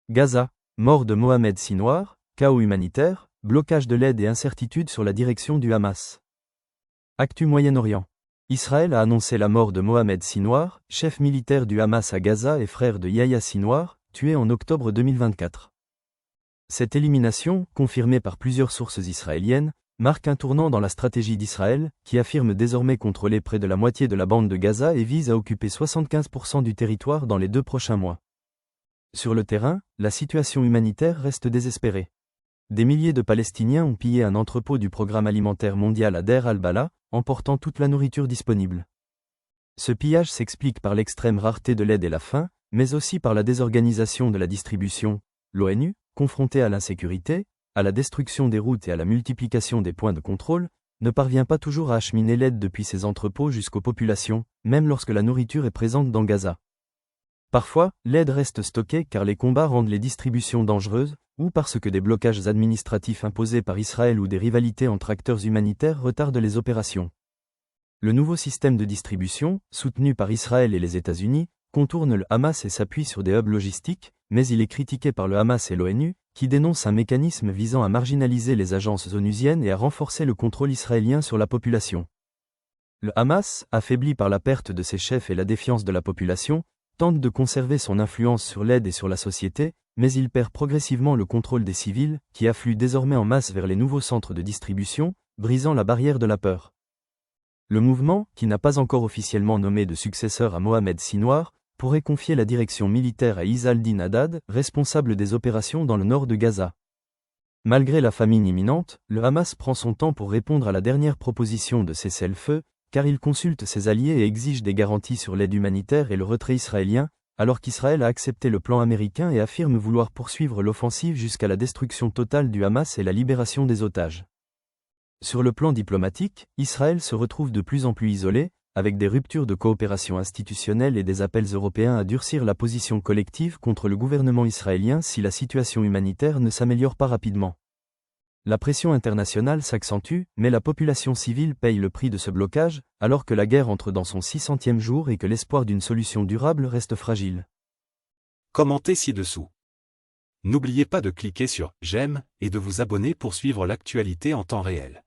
Gaza, mort de Mohamed Sinwar, chaos humanitaire, blocage de l'aide et incertitude sur la direction du Hamas. Actu Moyen-Orient. Israël a annoncé la mort de Mohamed Sinwar, chef militaire du Hamas à Gaza et frère de Yahya Sinwar, tué en octobre 2024. Cette élimination, confirmée par plusieurs sources israéliennes, marque un tournant dans la stratégie d'Israël, qui affirme désormais contrôler près de la moitié de la bande de Gaza et vise à occuper 75% du territoire dans les 2 prochains mois. Sur le terrain, la situation humanitaire reste désespérée. Des milliers de Palestiniens ont pillé un entrepôt du Programme alimentaire mondial à Deir al-Balah, emportant toute la nourriture disponible. Ce pillage s'explique par l'extrême rareté de l'aide et la faim, mais aussi par la désorganisation de la distribution. L'ONU, confrontée à l'insécurité, à la destruction des routes et à la multiplication des points de contrôle, ne parvient pas toujours à acheminer l'aide depuis ses entrepôts jusqu'aux populations, même lorsque la nourriture est présente dans Gaza. Parfois, l'aide reste stockée car les combats rendent les distributions dangereuses, ou parce que des blocages administratifs imposés par Israël ou des rivalités entre acteurs humanitaires retardent les opérations. Le nouveau système de distribution, soutenu par Israël et les États-Unis, contourne le Hamas et s'appuie sur des hubs logistiques, mais il est critiqué par le Hamas et l'ONU, qui dénoncent un mécanisme visant à marginaliser les agences onusiennes et à renforcer le contrôle israélien sur la population. Le Hamas, affaibli par la perte de ses chefs et la défiance de la population, tente de conserver son influence sur l'aide et sur la société, mais il perd progressivement le contrôle des civils, qui affluent désormais en masse vers les nouveaux centres de distribution, brisant la barrière de la peur. Le mouvement, qui n'a pas encore officiellement nommé de successeur à Mohamed Sinwar, pourrait confier la direction militaire à Izz al-Din Haddad, responsable des opérations dans le nord de Gaza. Malgré la famine imminente, le Hamas prend son temps pour répondre à la dernière proposition de cessez-le-feu, car il consulte ses alliés et exige des garanties sur l'aide humanitaire et le retrait israélien, alors qu'Israël a accepté le plan américain et affirme vouloir poursuivre l'offensive jusqu'à la destruction totale du Hamas et la libération des otages. Sur le plan diplomatique, Israël se retrouve de plus en plus isolé, avec des ruptures de coopération institutionnelle et des appels européens à durcir la position collective contre le gouvernement israélien si la situation humanitaire ne s'améliore pas rapidement. La pression internationale s'accentue, mais la population civile paye le prix de ce blocage, alors que la guerre entre dans son 600e jour et que l'espoir d'une solution durable reste fragile. Commentez ci-dessous. N'oubliez pas de cliquer sur « J'aime » et de vous abonner pour suivre l'actualité en temps réel.